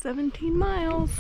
17 miles.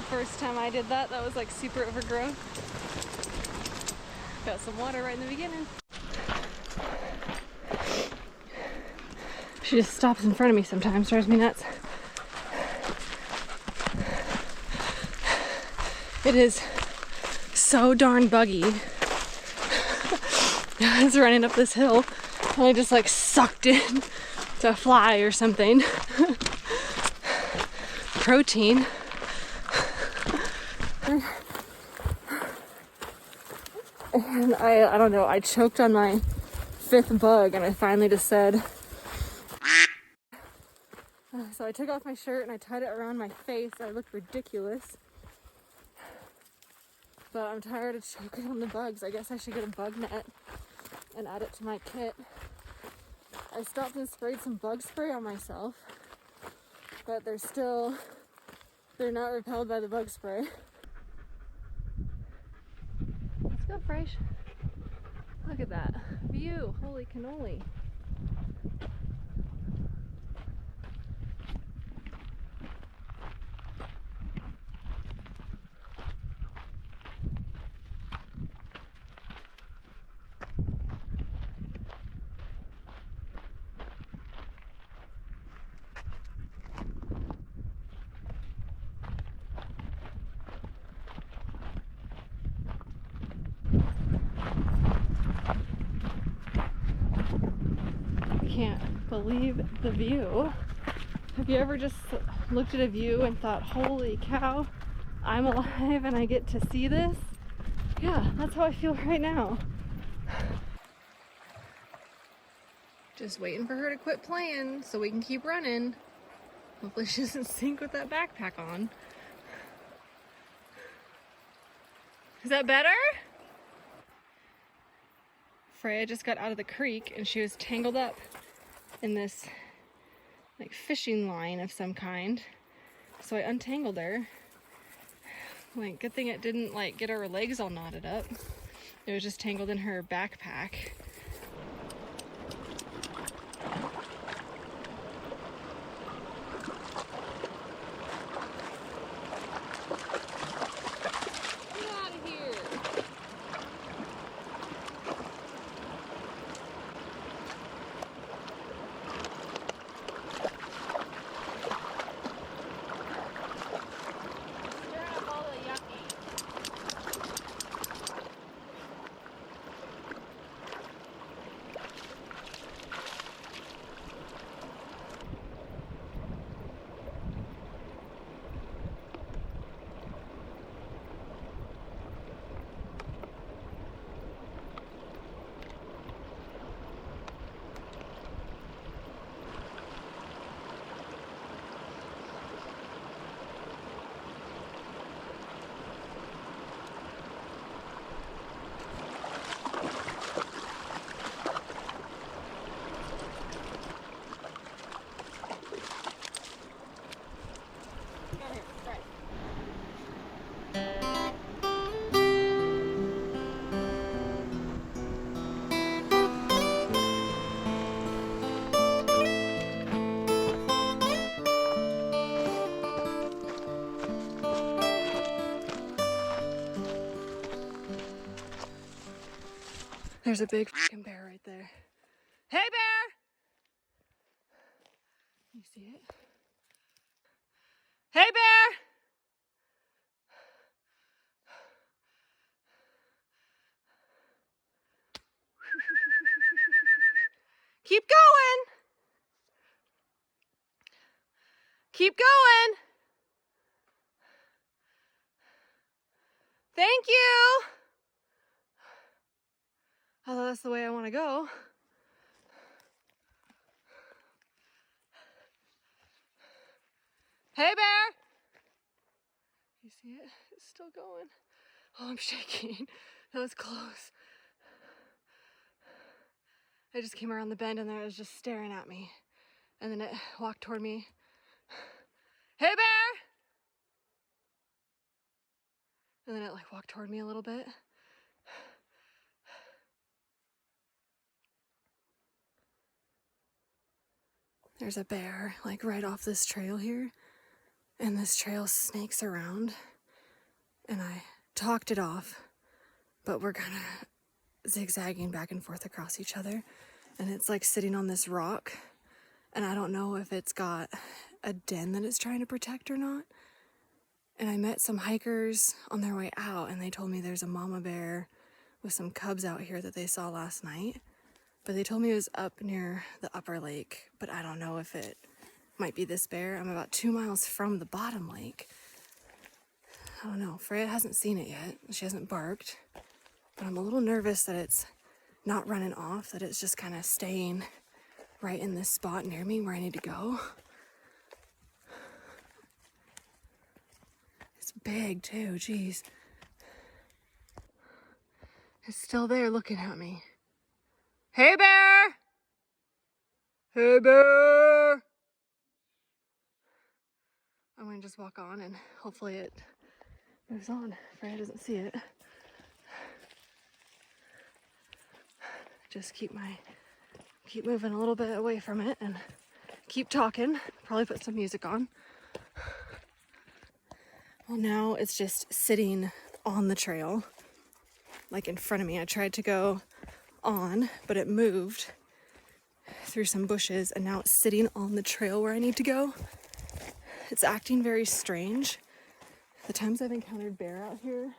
First time I did that, that was like super overgrown. Got some water right in the beginning. She just stops in front of me sometimes, drives me nuts. It is so darn buggy. I was running up this hill and I just like sucked in to a fly or something. Protein. And I don't know, I choked on my 5th bug and I finally just said, so I took off my shirt and I tied it around my face. I looked ridiculous. But I'm tired of choking on the bugs. I guess I should get a bug net and add it to my kit. I stopped and sprayed some bug spray on myself, but they're not repelled by the bug spray. Let's go, Fresh. Look at that view. Holy cannoli. Can't believe the view. Have you ever just looked at a view and thought, holy cow, I'm alive and I get to see this? Yeah, that's how I feel right now. Just waiting for her to quit playing so we can keep running. Hopefully she doesn't sink with that backpack on. Is that better? Freya just got out of the creek and she was tangled up in this like fishing line of some kind. So I untangled her. Like, good thing it didn't like get her legs all knotted up. It was just tangled in her backpack. There's a big fucking bear right there. Hey, bear! You see it? Hey, bear! Keep going! Keep going! Thank you! Although that's the way I want to go. Hey, bear! You see it? It's still going. Oh, I'm shaking. That was close. I just came around the bend and there it was just staring at me. And then it walked toward me. Hey, bear! And then it like walked toward me a little bit. There's a bear like right off this trail here. And this trail snakes around. And I talked it off. But we're kind of zigzagging back and forth across each other. And it's like sitting on this rock. And I don't know if it's got a den that it's trying to protect or not. And I met some hikers on their way out and they told me there's a mama bear with some cubs out here that they saw last night. But they told me it was up near the upper lake, but I don't know if it might be this bear. I'm about 2 miles from the bottom lake. I don't know, Freya hasn't seen it yet. She hasn't barked, but I'm a little nervous that it's not running off, that it's just kind of staying right in this spot near me where I need to go. It's big too, geez. It's still there looking at me. Hey, bear! Hey, bear! I'm gonna just walk on and hopefully it moves on. Freya doesn't see it. Just keep moving a little bit away from it and keep talking. Probably put some music on. Well, now it's just sitting on the trail, like in front of me. I tried to go on, but it moved through some bushes and now it's sitting on the trail where I need to go. It's acting very strange. The times I've encountered bear out here,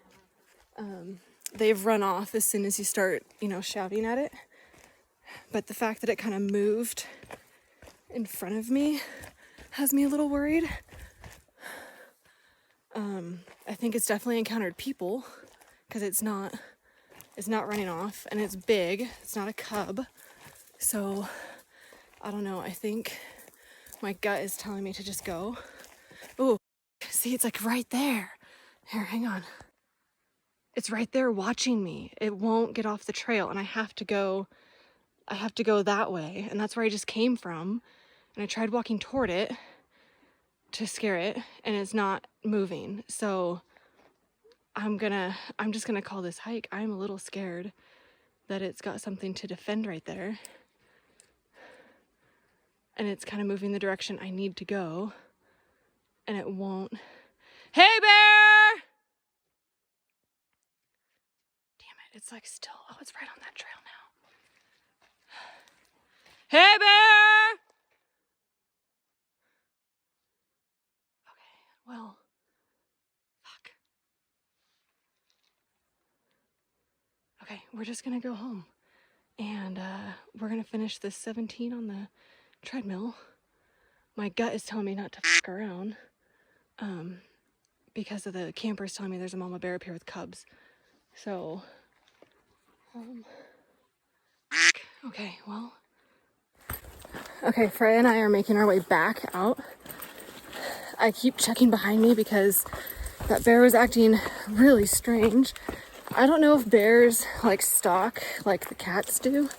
they've run off as soon as you start, shouting at it. But the fact that it kind of moved in front of me has me a little worried. I think it's definitely encountered people because it's not running off and it's big. It's not a cub. So I don't know. I think my gut is telling me to just go. Oh, see, it's like right there. Here, hang on. It's right there watching me. It won't get off the trail and I have to go that way. And that's where I just came from. And I tried walking toward it to scare it and it's not moving. So I'm just gonna call this hike. I'm a little scared that it's got something to defend right there. And it's kind of moving the direction I need to go. And it won't. Hey, bear! Damn it, it's like still, oh, it's right on that trail now. Hey, bear! Okay, well, fuck. Okay, we're just gonna go home. And we're gonna finish this 17 on the treadmill. My gut is telling me not to fuck around. Because of the campers telling me there's a mama bear up here with cubs. So, okay, well. Okay, Freya and I are making our way back out. I keep checking behind me because that bear was acting really strange. I don't know if bears stalk like the cats do,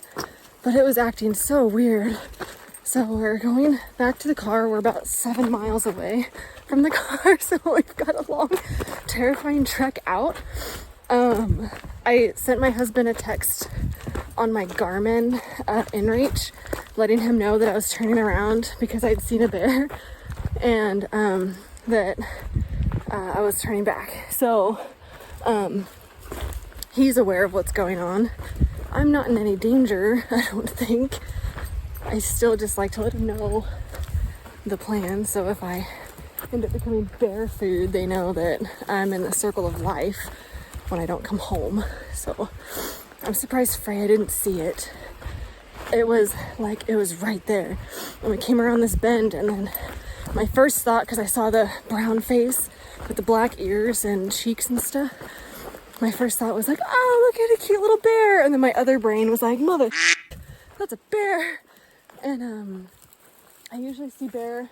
but it was acting so weird. So we're going back to the car. We're about 7 miles away from the car, so we've got a long, terrifying trek out. I sent my husband a text on my Garmin inReach, letting him know that I was turning around because I'd seen a bear, and that I was turning back. So he's aware of what's going on. I'm not in any danger, I don't think. I still just like to let him know the plan, so if I end up becoming bear food, they know that I'm in the circle of life when I don't come home. So I'm surprised Freya didn't see it. It was right there. And we came around this bend, and then my first thought, because I saw the brown face with the black ears and cheeks and stuff, my first thought was like, oh, look at a cute little bear. And then my other brain was like, mother, that's a bear. And I usually see bear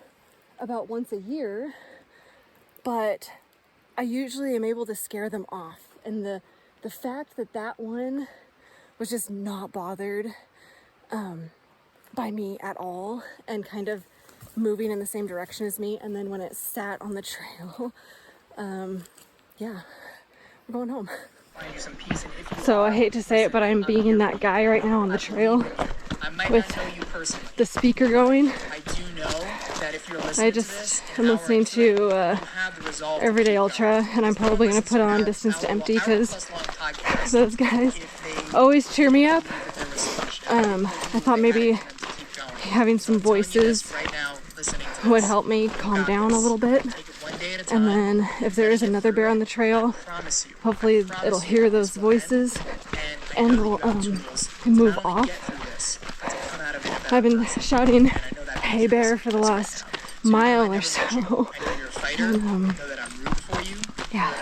about once a year, but I usually am able to scare them off. And the fact that that one was just not bothered by me at all and kind of moving in the same direction as me, and then when it sat on the trail, yeah, we're going home. So I hate to say it, but I'm being that guy right now on the trail with the speaker going. I just am listening to Everyday Ultra, and I'm probably going to put on Distance to Empty because those guys always cheer me up. I thought maybe having some voices would help me calm down a little bit. And then if there is another bear on the trail, hopefully it'll hear those voices and will move off. I've been shouting, "Hey bear," for the last mile or so. And, yeah,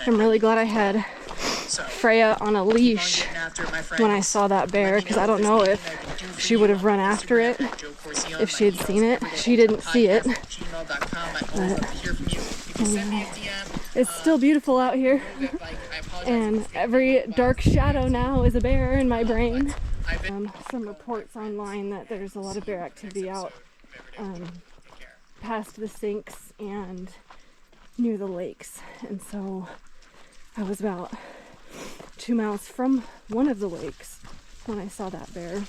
I'm really glad I had Freya on a leash when I saw that bear, because I don't know if she would have run after it if she had seen it. She didn't see it, but it's still beautiful out here, and every dark shadow now is a bear in my brain. Some reports online that there's a lot of bear activity out past the sinks and near the lakes, and so I was about 2 miles from one of the lakes when I saw that bear.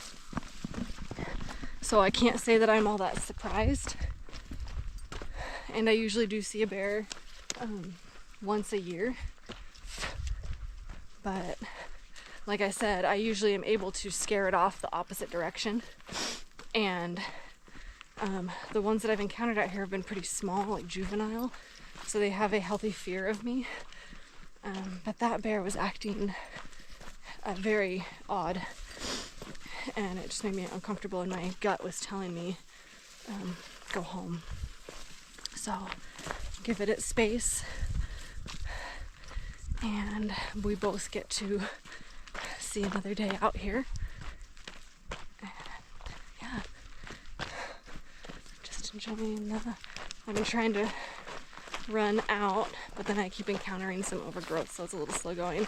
So I can't say that I'm all that surprised, and I usually do see a bear once a year, but like I said, I usually am able to scare it off the opposite direction, and the ones that I've encountered out here have been pretty small, like juvenile, so they have a healthy fear of me. But that bear was acting very odd, and it just made me uncomfortable, and my gut was telling me go home. So give it its space, and we both get to see another day out here. And yeah, just enjoying I've been trying to run out, but then I keep encountering some overgrowth, so it's a little slow going,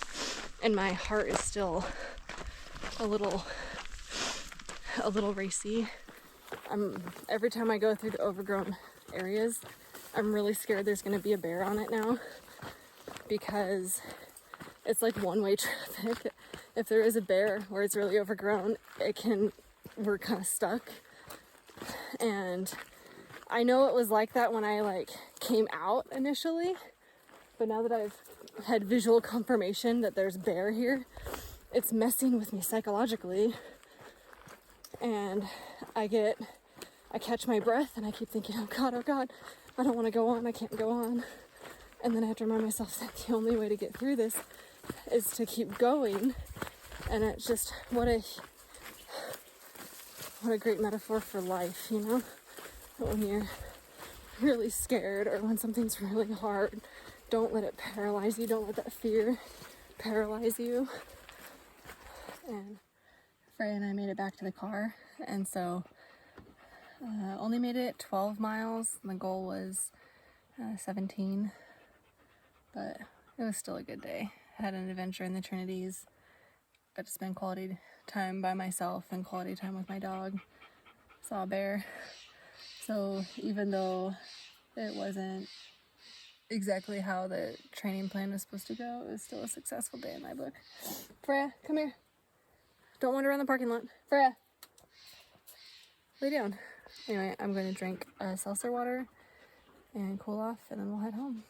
and my heart is still a little racy. Every time I go through the overgrown areas, I'm really scared there's going to be a bear on it now, because it's like one-way traffic. If there is a bear where it's really overgrown, we're kind of stuck. And I know it was like that when I came out initially, but now that I've had visual confirmation that there's bear here, it's messing with me psychologically, and I catch my breath and I keep thinking, oh God, I don't want to go on, I can't go on. And then I have to remind myself that the only way to get through this is to keep going. And it's just, what a great metaphor for life, you know? When you're really scared or when something's really hard, don't let it paralyze you. Don't let that fear paralyze you. And Freya and I made it back to the car, and so only made it 12 miles. The goal was 17, but it was still a good day. Had an adventure in the Trinities. Got to spend quality time by myself and quality time with my dog. Saw a bear. So even though it wasn't exactly how the training plan was supposed to go, it was still a successful day in my book. Freya, come here. Don't wander around the parking lot. Freya, lay down. Anyway, I'm going to drink seltzer water and cool off, and then we'll head home.